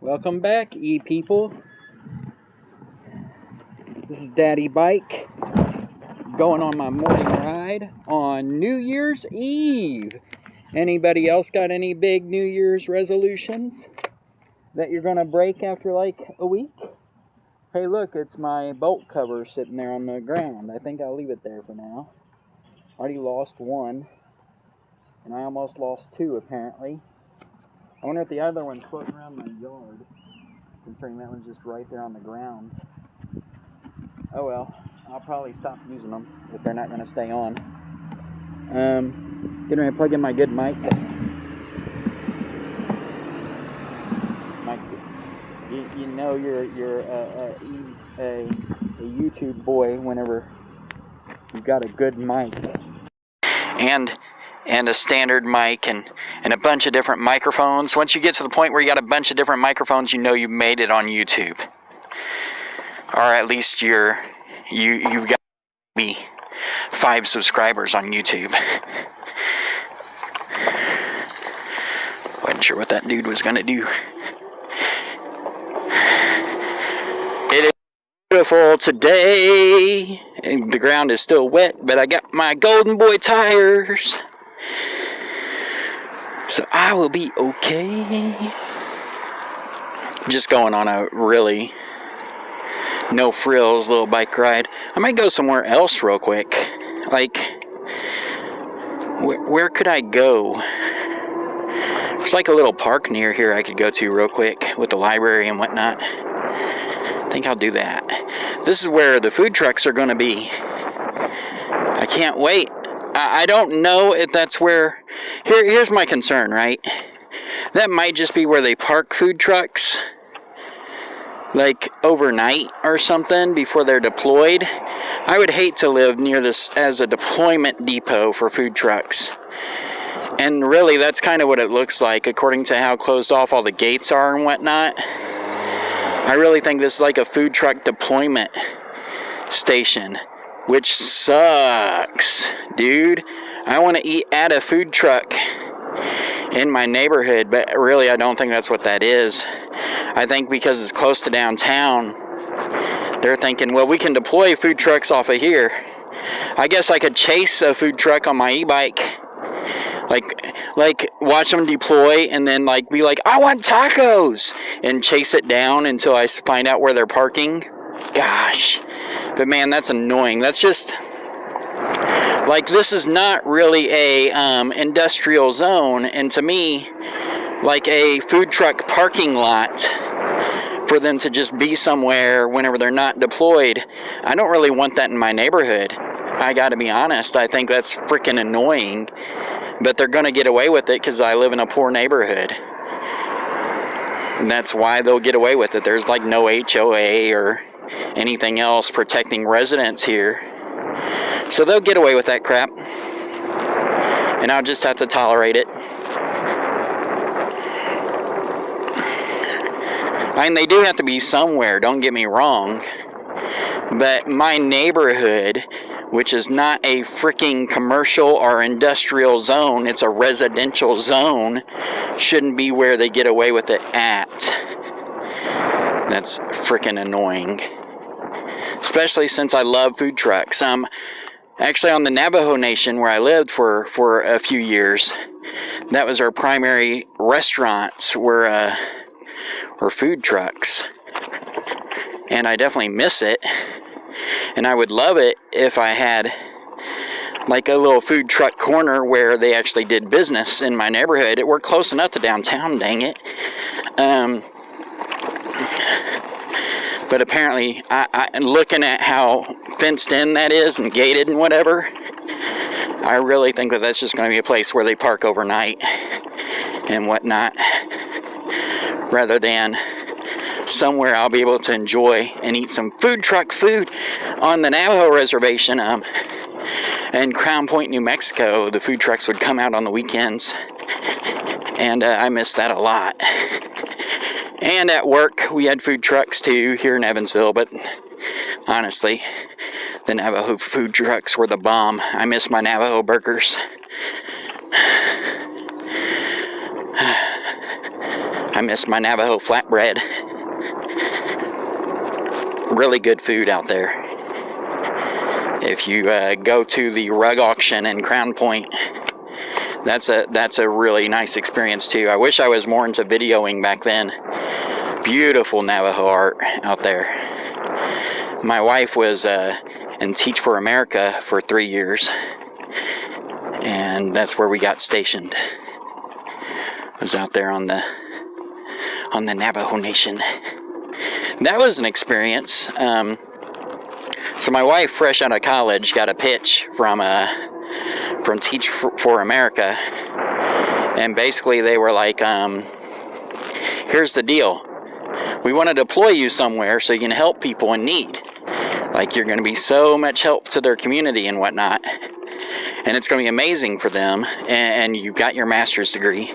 Welcome back, people. This is Daddy Bike going on my morning ride on New Year's Eve. Anybody else got any big New Year's resolutions that you're going to break after like a week? Hey, look, it's my bolt cover sitting there on the ground. I think I'll leave it there for now. Already lost one, and I almost lost two apparently. I wonder if the other one's floating around my yard, considering that one's just right there on the ground. Oh well, I'll probably stop using them if they're not going to stay on. Getting ready to plug in my good mic. You know you're a YouTube boy whenever you've got a good mic. And a standard mic and a bunch of different microphones. Once you get to the point where you got a bunch of different microphones, you know you made it on YouTube. Or at least you've got maybe 5 subscribers on YouTube. Wasn't sure what that dude was gonna do. It is beautiful today. The ground is still wet, but I got my Golden Boy tires, so I will be okay. Just going on a really no frills little bike ride. I might go somewhere else real quick. Like, where could I go? There's like a little park near here I could go to real quick with the library and whatnot. I think I'll do that. This is where the food trucks are going to be. I can't wait. I don't know if that's where... Here's my concern, right? That might just be where they park food trucks, like overnight or something before they're deployed. I would hate to live near this as a deployment depot for food trucks. And really, that's kind of what it looks like, according to how closed off all the gates are and whatnot. I really think this is like a food truck deployment station, which sucks, dude. I want to eat at a food truck in my neighborhood, but really I don't think that's what that is. I think because it's close to downtown, they're thinking, well, we can deploy food trucks off of here. I guess I could chase a food truck on my e-bike, like watch them deploy and then like be like, I want tacos, and chase it down until I find out where they're parking. Gosh, but man, that's annoying. That's just like, this is not really a industrial zone, and to me, like a food truck parking lot for them to just be somewhere whenever they're not deployed. I don't really want that in my neighborhood. I gotta be honest. I think that's freaking annoying, but they're gonna get away with it because I live in a poor neighborhood. And that's why they'll get away with it. There's like no HOA or anything else protecting residents here. So they'll get away with that crap, and I'll just have to tolerate it. I mean, they do have to be somewhere, don't get me wrong, but my neighborhood, which is not a freaking commercial or industrial zone, it's a residential zone, shouldn't be where they get away with it at. That's freaking annoying. Especially since I love food trucks. Actually, on the Navajo Nation where I lived for a few years, that was our primary restaurants were food trucks. And I definitely miss it. And I would love it if I had like a little food truck corner where they actually did business in my neighborhood. We're close enough to downtown, dang it. But apparently, looking at how fenced in that is and gated and whatever, I really think that that's just going to be a place where they park overnight and whatnot, rather than somewhere I'll be able to enjoy and eat some food truck food. On the Navajo reservation in Crown Point, New Mexico, the food trucks would come out on the weekends, and I miss that a lot. And at work, we had food trucks too here in Evansville, but honestly, the Navajo food trucks were the bomb. I miss my Navajo burgers. I miss my Navajo flatbread. Really good food out there. If you go to the rug auction in Crown Point, that's a really nice experience too. I wish I was more into videoing back then. Beautiful Navajo art out there. My wife was in Teach for America for 3 years, and that's where we got stationed. Was out there on the Navajo Nation. That was an experience. So my wife, fresh out of college, got a pitch from Teach for America, and basically they were like, here's the deal. We want to deploy you somewhere so you can help people in need. Like, you're going to be so much help to their community and whatnot. And it's going to be amazing for them. And you got your master's degree.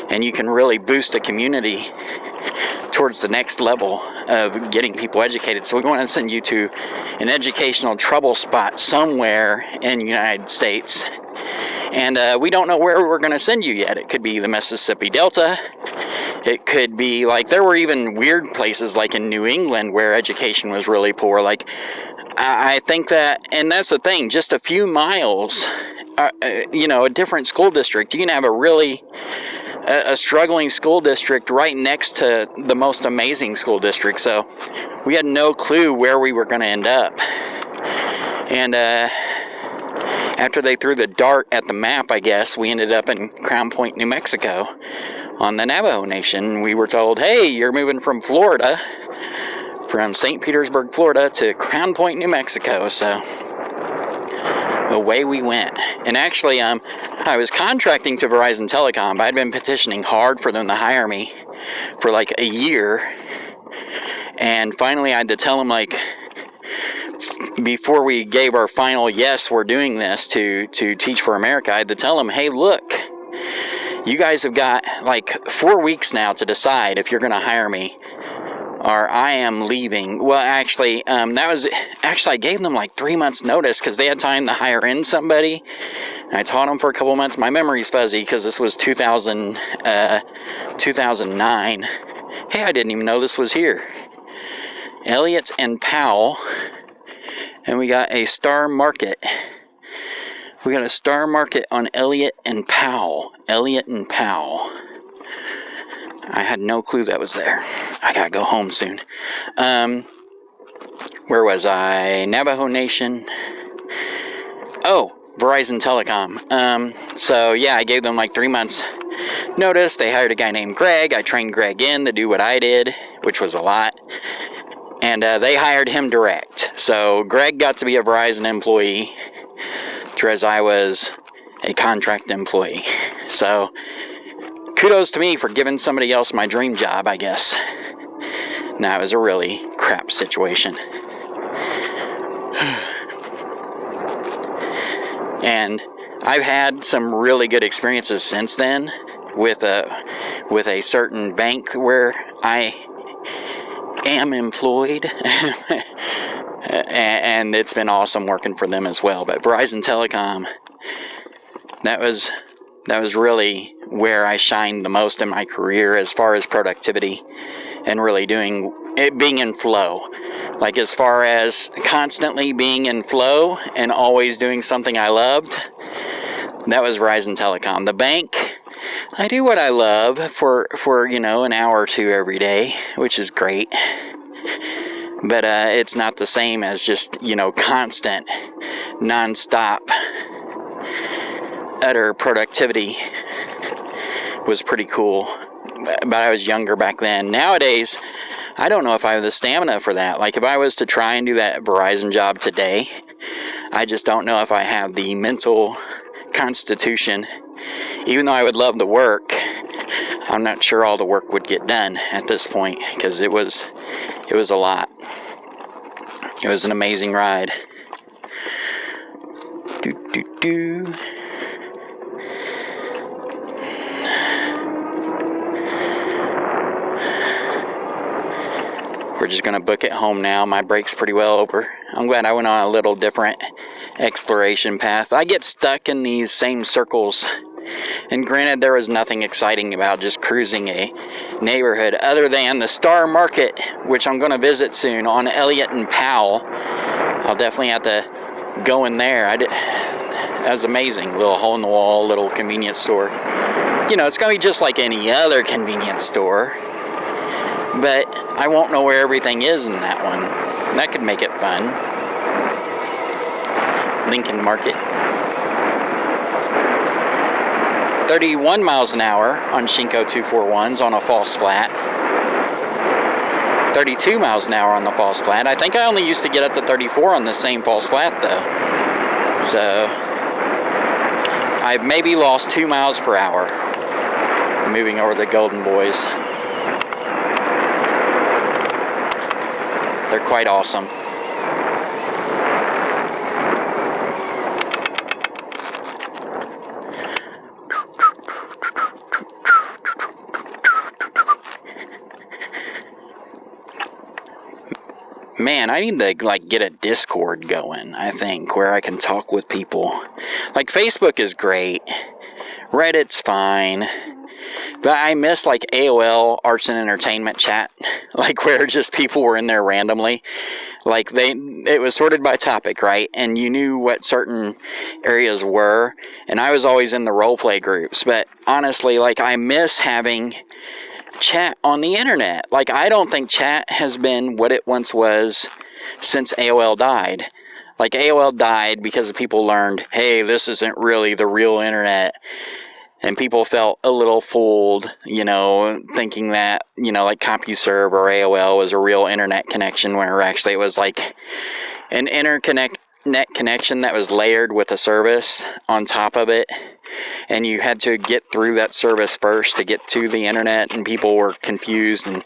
And you can really boost a community towards the next level of getting people educated. So we want to send you to an educational trouble spot somewhere in the United States. And we don't know where we're going to send you yet. It could be the Mississippi Delta. It could be, like, there were even weird places like in New England where education was really poor. Like, I think that, and that's the thing, just a few miles, a different school district, you can have a struggling school district right next to the most amazing school district. So we had no clue where we were going to end up. And after they threw the dart at the map, I guess, we ended up in Crown Point, New Mexico, on the Navajo Nation. We were told, hey, you're moving from Florida, from St. Petersburg, Florida, to Crown Point, New Mexico. So away we went. And actually, I was contracting to Verizon Telecom. I'd been petitioning hard for them to hire me for like a year. And finally, I had to tell them, like, before we gave our final yes, we're doing this to Teach for America, I had to tell them, hey, look, you guys have got like 4 weeks now to decide if you're going to hire me or I am leaving. Well, actually, I gave them like 3 months notice because they had time to hire in somebody. And I taught them for a couple months. My memory's fuzzy because this was 2009. Hey, I didn't even know this was here. Elliott and Powell. And we got a Star Market. We got a Star Market on Elliott and Powell. Elliott and Powell. I had no clue that was there. I gotta go home soon. Where was I? Navajo Nation. Oh, Verizon Telecom. So yeah, I gave them like 3 months notice. They hired a guy named Greg. I trained Greg in to do what I did, which was a lot. And they hired him direct. So Greg got to be a Verizon employee, whereas I was a contract employee. So kudos to me for giving somebody else my dream job, I guess. Now, it was a really crap situation. And I've had some really good experiences since then with a certain bank where I am employed. And it's been awesome working for them as well. But Verizon Telecom, that was really where I shined the most in my career as far as productivity and really doing it, being in flow. Like, as far as constantly being in flow and always doing something I loved, that was Verizon Telecom. The bank, I do what I love for an hour or two every day, which is great. But it's not the same as just, constant, non-stop, utter productivity. Was pretty cool. But I was younger back then. Nowadays, I don't know if I have the stamina for that. Like, if I was to try and do that Verizon job today, I just don't know if I have the mental constitution. Even though I would love the work, I'm not sure all the work would get done at this point, because it was a lot. It was an amazing ride. We're just going to book it home now. My break's pretty well over. I'm glad I went on a little different exploration path. I get stuck in these same circles And granted, there was nothing exciting about just cruising a neighborhood other than the Star Market, which I'm going to visit soon on Elliott and Powell. I'll definitely have to go in there. That was amazing. Little hole-in-the-wall, little convenience store. You know, it's going to be just like any other convenience store. But I won't know where everything is in that one. That could make it fun. Lincoln Market. 31 miles an hour on Shinko 241s on a false flat. 32 miles an hour on the false flat. I think I only used to get up to 34 on the same false flat though. So I maybe lost 2 miles per hour moving over the Golden Boys. They're quite awesome. Man, I need to like get a Discord going, I think, where I can talk with people. Like Facebook is great. Reddit's fine. But I miss like AOL Arts and Entertainment chat, like where just people were in there randomly. Like it was sorted by topic, right? And you knew what certain areas were. And I was always in the roleplay groups. But honestly, like I miss having chat on the internet. Like I don't think chat has been what it once was since AOL died. Like AOL died because people learned, hey, this isn't really the real internet. And people felt a little fooled, you know, thinking that, you know, like CompuServe or AOL was a real internet connection, where actually it was like an net connection that was layered with a service on top of it. And you had to get through that service first to get to the internet, and people were confused. And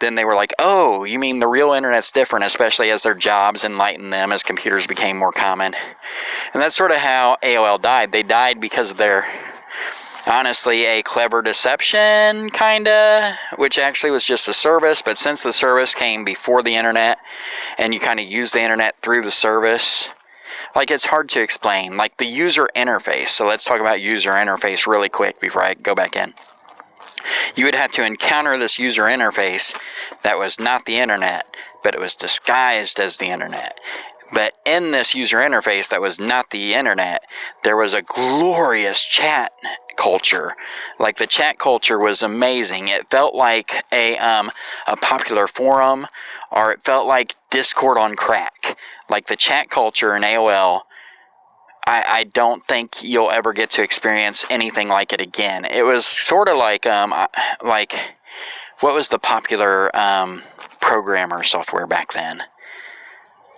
then they were like, oh, you mean the real internet's different, especially as their jobs enlightened them as computers became more common. And that's sort of how AOL died. They died because of their... honestly, a clever deception, kinda, which actually was just a service, but since the service came before the internet, and you kind of use the internet through the service, like, it's hard to explain. Like, the user interface, so let's talk about user interface really quick before I go back in. You would have to encounter this user interface that was not the internet, but it was disguised as the internet. But in this user interface that was not the internet, there was a glorious chat culture. Like, the chat culture was amazing. It felt like a popular forum, or it felt like Discord on crack. Like, the chat culture in AOL, I don't think you'll ever get to experience anything like it again. It was sort of like what was the popular programmer software back then?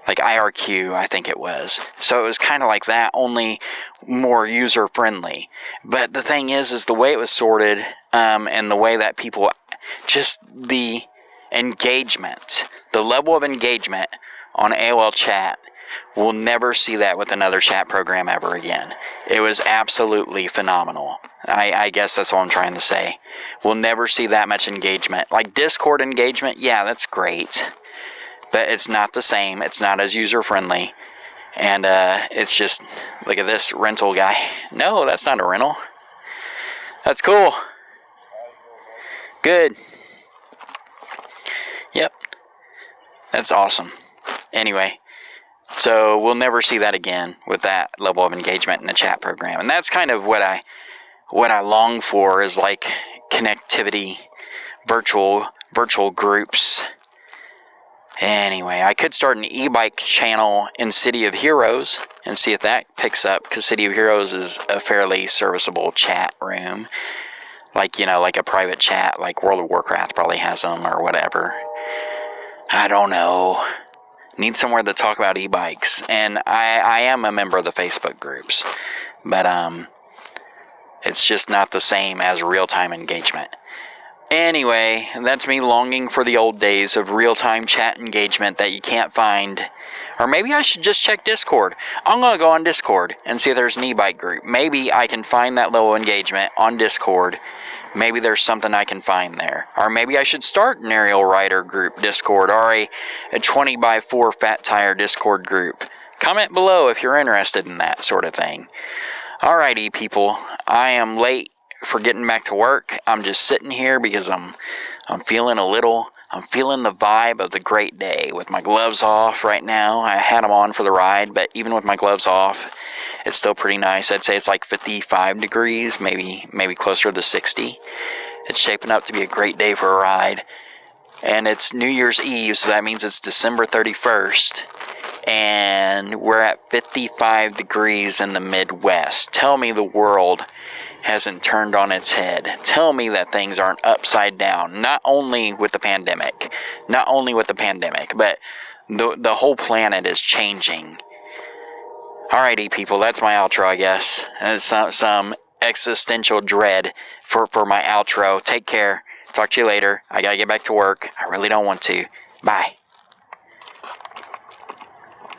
Like IRQ, I think it was. So it was kind of like that, only more user-friendly. But the thing is the way it was sorted, and the way that people, just the engagement, the level of engagement on AOL chat, we'll never see that with another chat program ever again. It was absolutely phenomenal. I guess that's all I'm trying to say. We'll never see that much engagement. Like Discord engagement, yeah, that's great. But it's not the same. It's not as user-friendly. And it's just, look at this rental guy. No, that's not a rental. That's cool. Good. Yep. That's awesome. Anyway, so we'll never see that again with that level of engagement in the chat program. And that's kind of what I long for, is like connectivity, virtual groups. Anyway, I could start an e-bike channel in City of Heroes and see if that picks up, because City of Heroes is a fairly serviceable chat room. Like, you know, like a private chat, like World of Warcraft probably has them or whatever. I don't know. Need somewhere to talk about e-bikes. And I am a member of the Facebook groups. But it's just not the same as real-time engagement. Anyway, that's me longing for the old days of real-time chat engagement that you can't find. Or maybe I should just check Discord. I'm going to go on Discord and see if there's an e-bike group. Maybe I can find that level of engagement on Discord. Maybe there's something I can find there. Or maybe I should start an Ariel Rider group Discord, or a 20x4 Fat Tire Discord group. Comment below if you're interested in that sort of thing. Alrighty, people. I am late for getting back to work. I'm just sitting here because I'm feeling I'm feeling the vibe of the great day with my gloves off right now. I had them on for the ride, but even with my gloves off, it's still pretty nice. I'd say it's like 55 degrees, maybe closer to 60. It's shaping up to be a great day for a ride. And it's New Year's Eve, so that means it's December 31st. And we're at 55 degrees in the Midwest. Tell me the world hasn't turned on its head. Tell me that things aren't upside down. Not only with the pandemic, but the whole planet is changing. Alrighty, people, that's my outro, I guess. Some existential dread for my outro. Take care. Talk to you later. I gotta get back to work. I really don't want to. Bye.